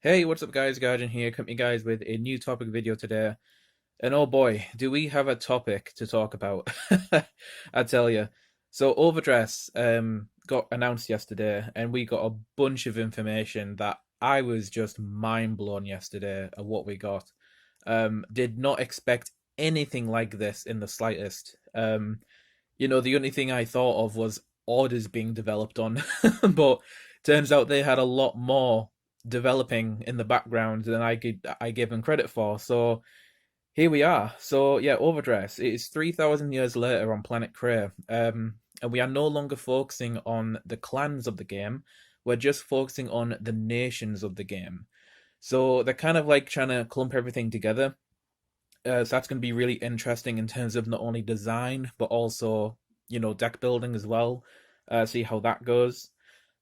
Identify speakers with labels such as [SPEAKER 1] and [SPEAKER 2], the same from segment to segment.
[SPEAKER 1] Hey, what's up guys? Guardian here, coming guys with a new topic video today. And oh boy, do we have a topic to talk about. I tell you. So Overdress got announced yesterday and we got a bunch of information that I was just mind blown yesterday at what we got. Did not expect anything like this in the slightest. The only thing I thought of was orders being developed on, but turns out they had a lot more developing in the background than I gave them credit for. So here we are. So yeah, Overdress. It is 3,000 years later on planet Cray, and we are no longer focusing on the clans of the game. We're just focusing on the nations of the game. So they're kind of like trying to clump everything together. So that's going to be really interesting in terms of not only design but also deck building as well. See how that goes.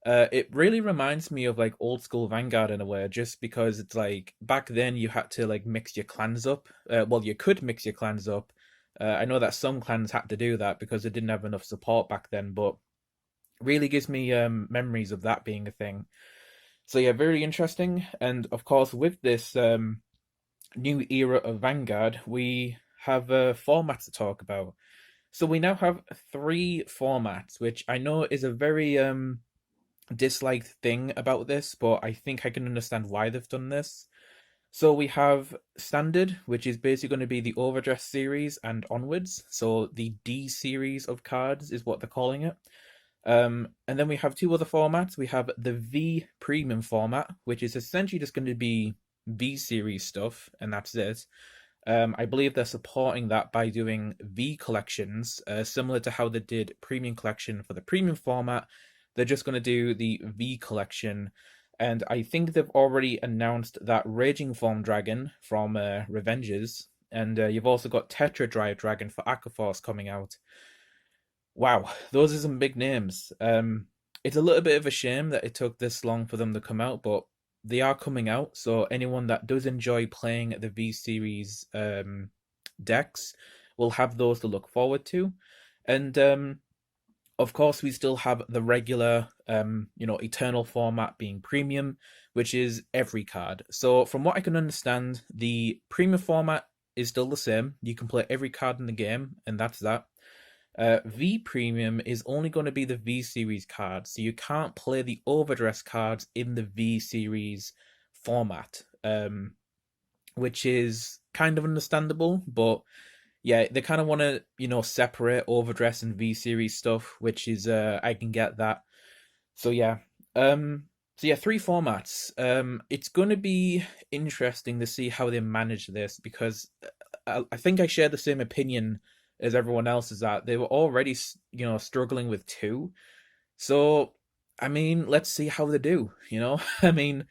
[SPEAKER 1] It really reminds me of like old school Vanguard in a way, just because it's like back then you had to like mix your clans up. Well, you could mix your clans up. I know that some clans had to do that because they didn't have enough support back then, but really gives me memories of that being a thing. So yeah, very interesting. And of course, with this new era of Vanguard, we have formats to talk about. So we now have three formats, which I know is a very disliked thing about this, but I think I can understand why they've done this. So we have standard, which is basically going to be the Overdress series and onwards. So the D series of cards is what they're calling it. And then we have two other formats. We have the V premium format, which is essentially just going to be V series stuff, and that's it. I believe they're supporting that by doing V collections, similar to how they did Premium Collection for the premium format. They're just going to do the V collection, and I think they've already announced that Raging Form Dragon from Revenges, and you've also got Tetra Drive Dragon for Aquaforce coming out. Wow, those are some big names. It's a little bit of a shame that it took this long for them to come out, but they are coming out. So anyone that does enjoy playing the V Series decks will have those to look forward to. And of course, we still have the regular, Eternal format being premium, which is every card. So from what I can understand, the premium format is still the same. You can play every card in the game, and that's that. V Premium is only going to be the V Series cards, so you can't play the Overdress cards in the V Series format, which is kind of understandable, but yeah, they kind of want to, separate Overdress and V Series stuff, which is, I can get that. So yeah, three formats. It's going to be interesting to see how they manage this because I think I share the same opinion as everyone else is that they were already, struggling with two. So, I mean, let's see how they do, I mean,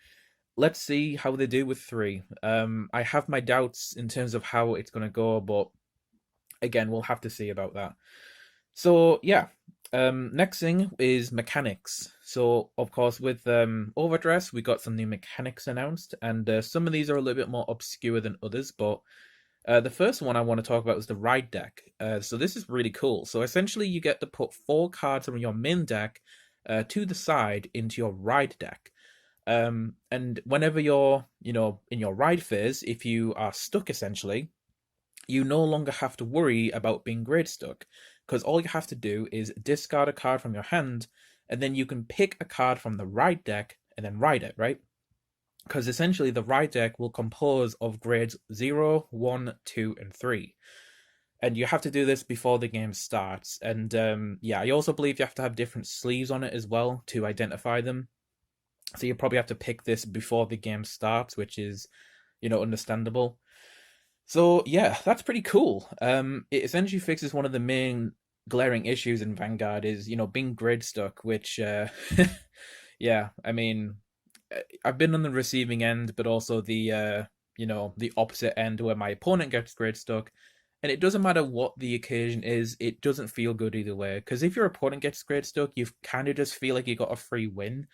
[SPEAKER 1] let's see how they do with three. I have my doubts in terms of how it's going to go, but again, we'll have to see about that. So, yeah. Next thing is mechanics. So, of course, with Overdress, we got some new mechanics announced, and some of these are a little bit more obscure than others, but the first one I want to talk about is the ride deck. So this is really cool. So essentially, you get to put four cards from your main deck to the side into your ride deck. And whenever you're, in your ride phase, if you are stuck essentially, you no longer have to worry about being grade stuck, because all you have to do is discard a card from your hand, and then you can pick a card from the ride deck and then ride it, right? Because essentially the ride deck will compose of grades 0, 1, 2, and 3. And you have to do this before the game starts. And yeah, I also believe you have to have different sleeves on it as well to identify them. So you probably have to pick this before the game starts, which is, understandable. So yeah, that's pretty cool. It essentially fixes one of the main glaring issues in Vanguard is, being grid stuck, which yeah, I mean, I've been on the receiving end, but also the opposite end where my opponent gets grid stuck. And it doesn't matter what the occasion is, it doesn't feel good either way. Because if your opponent gets grid stuck, you kind of just feel like you got a free win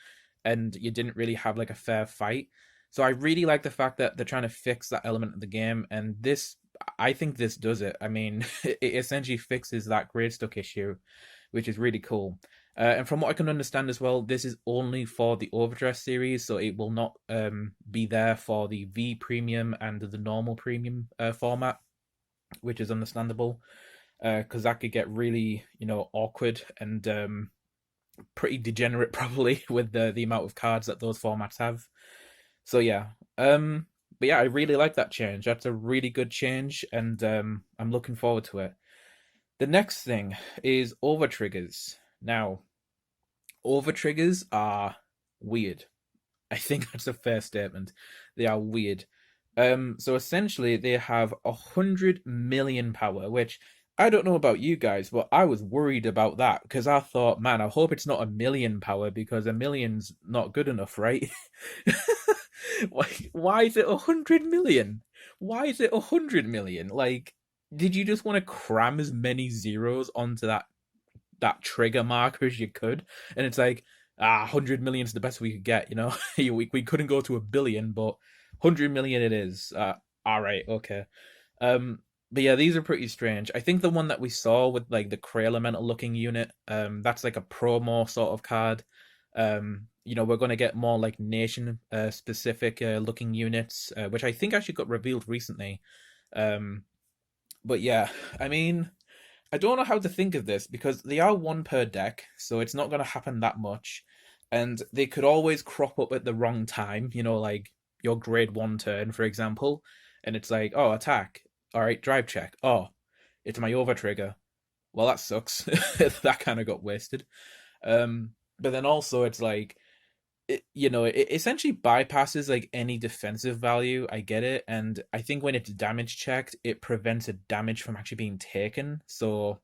[SPEAKER 1] and you didn't really have like a fair fight. So I really like the fact that they're trying to fix that element of the game, and I think this does it. I mean, it essentially fixes that grade stuck issue, which is really cool. And from what I can understand as well, this is only for the Overdress series, so it will not be there for the V Premium and the normal Premium format, which is understandable, because that could get really, awkward and pretty degenerate probably with the amount of cards that those formats have. So yeah, but yeah, I really like that change. That's a really good change, and I'm looking forward to it. The next thing is over triggers. Now, over triggers are weird. I think that's a fair statement. They are weird. So essentially, they have 100 million power, which I don't know about you guys, but I was worried about that because I thought, man, I hope it's not a million power because a million's not good enough, right? Why is it 100 million? Why is it 100 million? Like, did you just want to cram as many zeros onto that trigger marker as you could? And it's like, 100 million is the best we could get, we couldn't go to a billion, but 100 million it is. All right, okay. Um, but yeah, these are pretty strange. I think the one that we saw with like the Cray Elemental looking unit, that's like a promo sort of card. We're gonna get more like nation specific looking units, which I think actually got revealed recently. Um, but yeah, I mean, I don't know how to think of this because they are one per deck, so it's not going to happen that much. And they could always crop up at the wrong time, like your grade one turn, for example. And it's like, oh, attack. All right, drive check. Oh, it's my over trigger. Well, that sucks. That kind of got wasted. But then also, it's like, it essentially bypasses like any defensive value. I get it. And I think when it's damage checked, it prevents a damage from actually being taken. So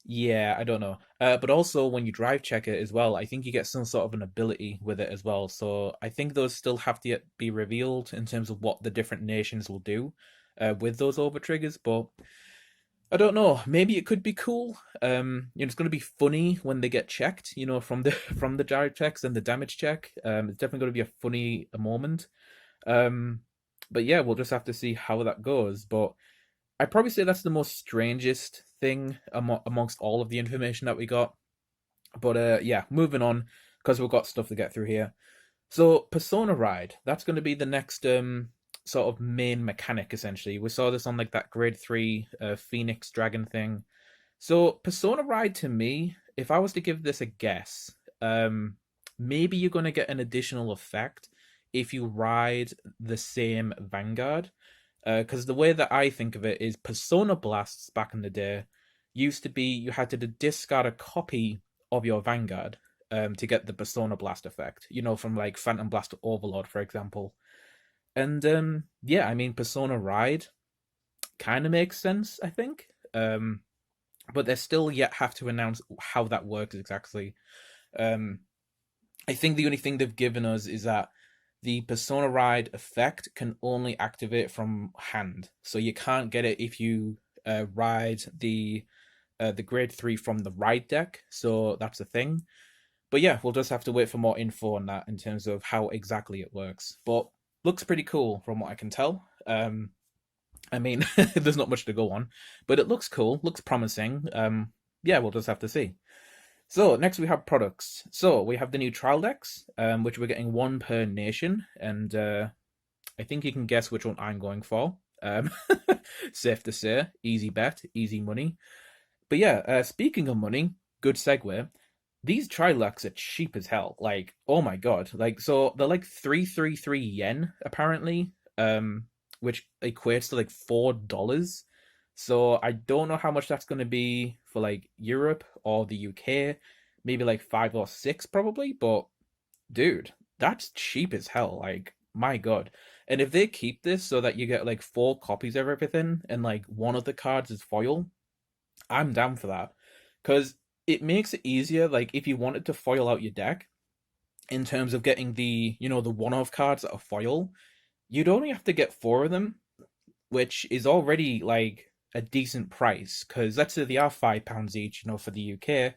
[SPEAKER 1] yeah, I don't know. But also when you drive check it as well, I think you get some sort of an ability with it as well. So I think those still have to yet be revealed in terms of what the different nations will do with those over triggers. But I don't know. Maybe it could be cool. It's going to be funny when they get checked. From the from the drive checks and the damage check. It's definitely going to be a funny moment. Um, but yeah, we'll just have to see how that goes. But I'd probably say that's the most strangest thing amongst all of the information that we got. But yeah, moving on because we've got stuff to get through here. So Persona Ride, that's going to be the next sort of main mechanic essentially. We saw this on like that grade 3 Phoenix Dragon thing. So Persona Ride to me, if I was to give this a guess, maybe you're going to get an additional effect if you ride the same Vanguard. Because the way that I think of it is Persona Blasts back in the day used to be you had to discard a copy of your Vanguard to get the Persona Blast effect, from like Phantom Blast to Overlord, for example. And yeah, I mean, Persona Ride kind of makes sense, I think. But they still yet have to announce how that works exactly. Um, I think the only thing they've given us is that the Persona Ride effect can only activate from hand, so you can't get it if you ride the grade 3 from the ride deck. So that's a thing. But yeah, we'll just have to wait for more info on that in terms of how exactly it works. But looks pretty cool from what I can tell. I mean, there's not much to go on, but it looks cool, looks promising. Yeah, we'll just have to see. So next we have products. So we have the new trial decks, which we're getting one per nation, and I think you can guess which one I'm going for. Safe to say, easy bet, easy money. But yeah, speaking of money, good segue. These trial decks are cheap as hell. Like, oh my god! Like, so they're like 333 yen apparently, which equates to like $4. So I don't know how much that's going to be for like Europe or the UK. Maybe like 5 or 6 probably. But dude, that's cheap as hell. Like, my god. And if they keep this so that you get like 4 copies of everything and like one of the cards is foil, I'm down for that. Because it makes it easier. Like, if you wanted to foil out your deck in terms of getting the one-off cards that are foil, you'd only have to get 4 of them, which is already like a decent price. Because let's say they are £5 each, for the UK,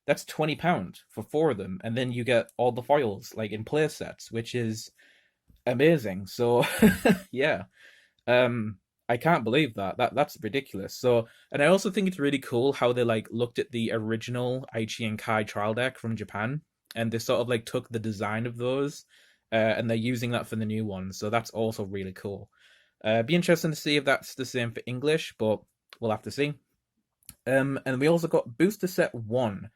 [SPEAKER 1] that's £20 for 4 of them, and then you get all the foils like in play sets, which is amazing. So yeah, I can't believe that. That's ridiculous. So, and I also think it's really cool how they like looked at the original Aichi and Kai trial deck from Japan, and they sort of like took the design of those, and they're using that for the new one. So that's also really cool. Be interesting to see if that's the same for English, but we'll have to see. And we also got Booster Set One.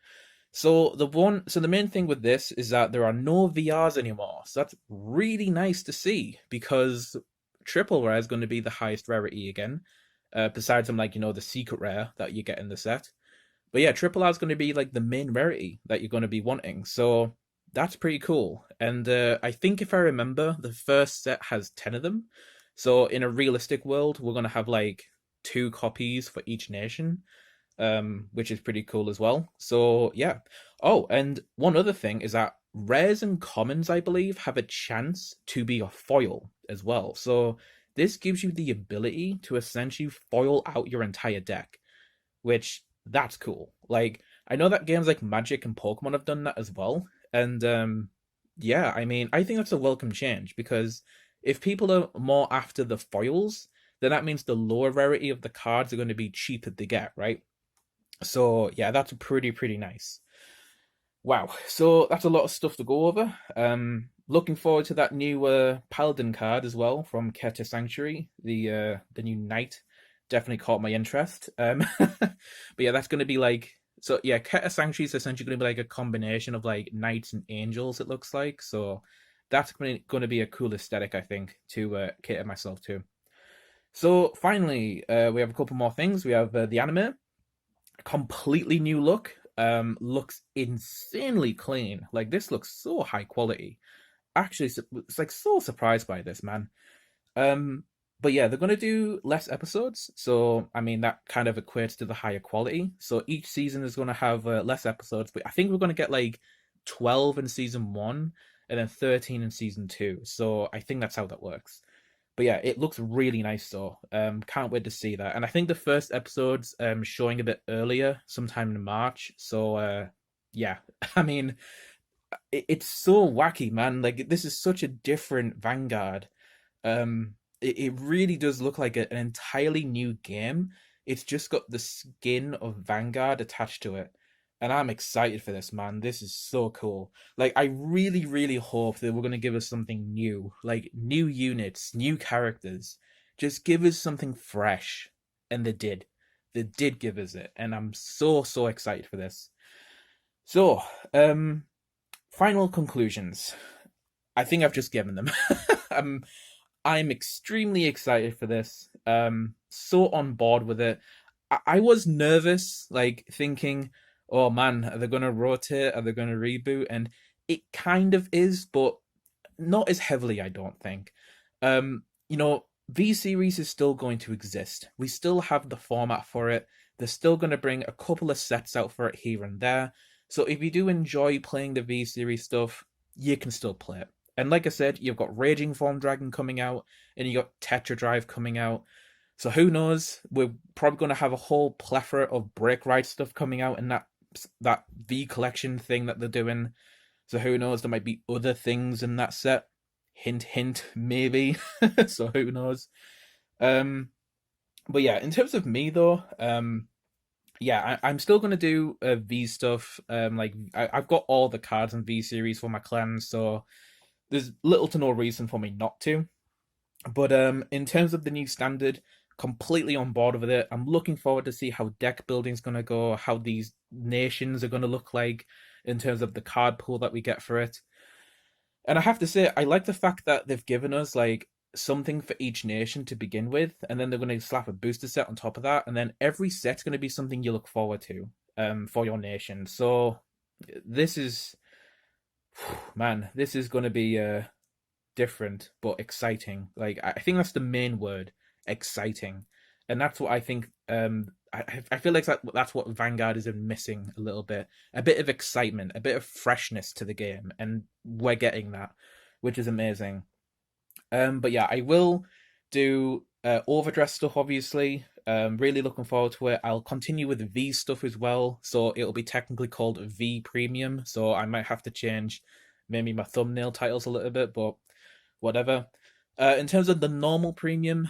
[SPEAKER 1] So the main thing with this is that there are no VRs anymore. So that's really nice to see because triple rare is going to be the highest rarity again. Besides from like, the secret rare that you get in the set. But yeah, triple R is going to be like the main rarity that you're going to be wanting. So that's pretty cool. And I think if I remember, the first set has 10 of them. So in a realistic world, we're going to have like 2 copies for each nation, which is pretty cool as well. So yeah. Oh, and one other thing is that rares and commons, I believe, have a chance to be a foil as well. So this gives you the ability to essentially foil out your entire deck, which that's cool. Like I know that games like Magic and Pokemon have done that as well, and yeah, I mean, I think that's a welcome change because if people are more after the foils, then that means the lower rarity of the cards are going to be cheaper to get, right? So yeah, that's pretty nice. Wow, so that's a lot of stuff to go over. Looking forward to that new Paladin card as well from Keta Sanctuary, the new knight. Definitely caught my interest. But yeah, that's going to be like so. Yeah, Keta Sanctuary is essentially going to be like a combination of like knights and angels. It looks like so. That's going to be a cool aesthetic, I think, to cater myself to. So finally, we have a couple more things. We have the anime, completely new look. Looks insanely clean. Like this looks so high quality. Actually, it's like so surprised by this, man. Um, but yeah, they're gonna do less episodes, so I mean that kind of equates to the higher quality. So each season is gonna have less episodes, but I think we're gonna get like 12 in season one and then 13 in season two. So I think that's how that works. But yeah, it looks really nice though. Can't wait to see that. And I think the first episode's showing a bit earlier, sometime in March. So yeah, I mean, it's so wacky, man. Like this is such a different Vanguard. It really does look like an entirely new game. It's just got the skin of Vanguard attached to it. And I'm excited for this, man. This is so cool. Like, I really hope that we're going to give us something new. Like, new units, new characters. Just give us something fresh. And they did. They did give us it. And I'm so excited for this. So, final conclusions. I think I've just given them. um, I'm extremely excited for this. So on board with it. I was nervous, like thinking, "Oh man, are they going to rotate? Are they going to reboot?" And it kind of is, but not as heavily, I don't think. V Series is still going to exist. We still have the format for it. They're still going to bring a couple of sets out for it here and there. So if you do enjoy playing the V Series stuff, you can still play it. And like I said, you've got Raging Form Dragon coming out, and you got Tetra Drive coming out. So who knows? We're probably going to have a whole plethora of break ride stuff coming out in that V collection thing that they're doing. So who knows? There might be other things in that set. Hint, hint, maybe. So who knows? Um, but yeah, in terms of me though, yeah, I'm still gonna do V stuff. Like I've got all the cards in V series for my clans, so there's little to no reason for me not to. But in terms of the new standard, completely on board with it. I'm looking forward to see how deck building's gonna go, how these nations are gonna look like in terms of the card pool that we get for it. And I have to say, I like the fact that they've given us like something for each nation to begin with, and then they're going to slap a booster set on top of that, and then every set's going to be something you look forward to for your nation. So this is, man, this is going to be different but exciting. Like I think that's the main word, exciting, and that's what I think. I feel like that's what Vanguard is missing a little bit, a bit of excitement, a bit of freshness to the game, and we're getting that, which is amazing. But yeah, I will do overdress stuff. Obviously, really looking forward to it. I'll continue with V stuff as well, so it'll be technically called V Premium. So I might have to change maybe my thumbnail titles a little bit, but whatever. In terms of the normal premium,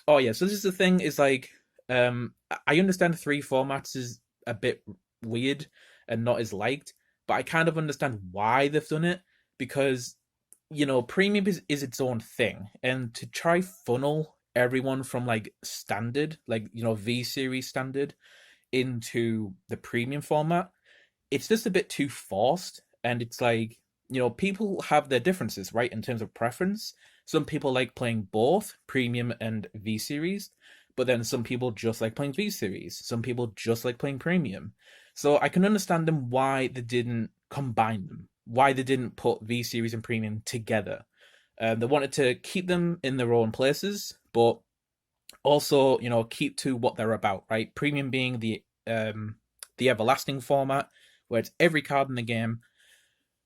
[SPEAKER 1] Oh yeah, so this is the thing is like I understand three formats is a bit weird and not as liked, but I kind of understand why they've done it because premium is its own thing, and to try funnel everyone from like standard, like V series standard into the premium format, it's just a bit too forced. And it's like, people have their differences, right, in terms of preference. Some people like playing both premium and V series, but then some people just like playing V series. Some people just like playing premium. So I can understand them why they didn't combine them, why they didn't put V series and premium together. They wanted to keep them in their own places, but also, keep to what they're about, right? Premium being the everlasting format, where it's every card in the game,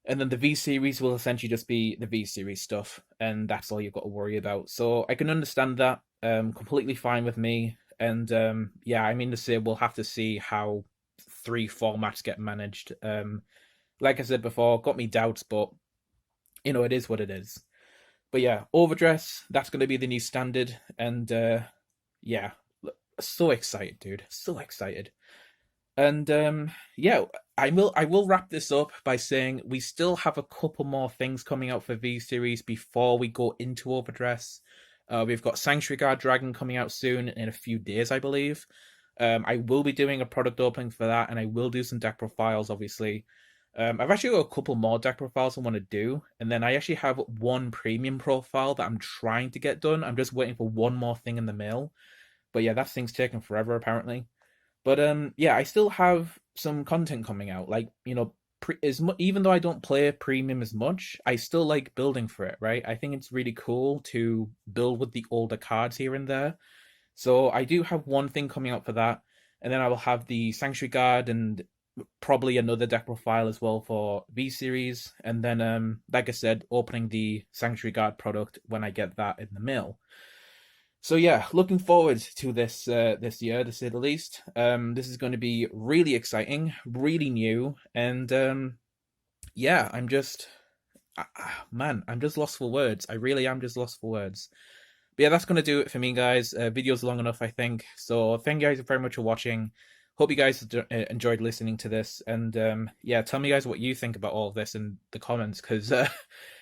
[SPEAKER 1] and then the V series will essentially just be the V series stuff, and that's all you've got to worry about. So I can understand that, completely fine with me. And yeah, I mean to say we'll have to see how three formats get managed. Like I said before, got me doubts, but it is what it is. But yeah, overdress, that's going to be the new standard, and yeah, so excited, dude, so excited. And yeah, I will wrap this up by saying we still have a couple more things coming out for V series before we go into overdress. We've got Sanctuary Guard Dragon coming out soon in a few days, I believe. I will be doing a product opening for that, and I will do some deck profiles, obviously. I've actually got a couple more deck profiles I want to do, and then I actually have one premium profile that I'm trying to get done. I'm just waiting for one more thing in the mail. But yeah, that thing's taking forever apparently. But yeah, I still have some content coming out. Like, even though I don't play premium as much, I still like building for it, right? I think it's really cool to build with the older cards here and there. So I do have one thing coming out for that, and then I will have the Sanctuary Guard and probably another deck profile as well for V series, and then like I said, opening the Sanctuary Guard product when I get that in the mail. So yeah, looking forward to this year, to say the least. This is going to be really exciting, really new, and yeah, man, I'm just lost for words. I really am just lost for words. But yeah, that's going to do it for me, guys. Video's long enough, I think. So thank you guys very much for watching. Hope you guys enjoyed listening to this, and yeah, tell me guys what you think about all of this in the comments, because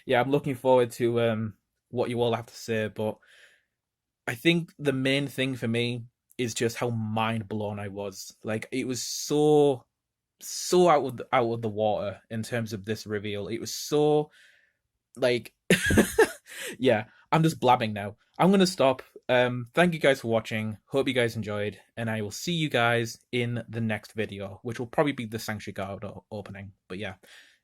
[SPEAKER 1] yeah, I'm looking forward to what you all have to say. But I think the main thing for me is just how mind blown I was. Like, it was so out of the water in terms of this reveal. It was so like yeah, I'm just blabbing now. I'm gonna stop. Thank you guys for watching. Hope you guys enjoyed, and I will see you guys in the next video, which will probably be the Sanctuary Guard opening. But yeah.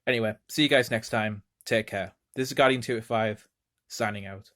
[SPEAKER 1] Anyway, see you guys next time. Take care. This is Guardian 285 signing out.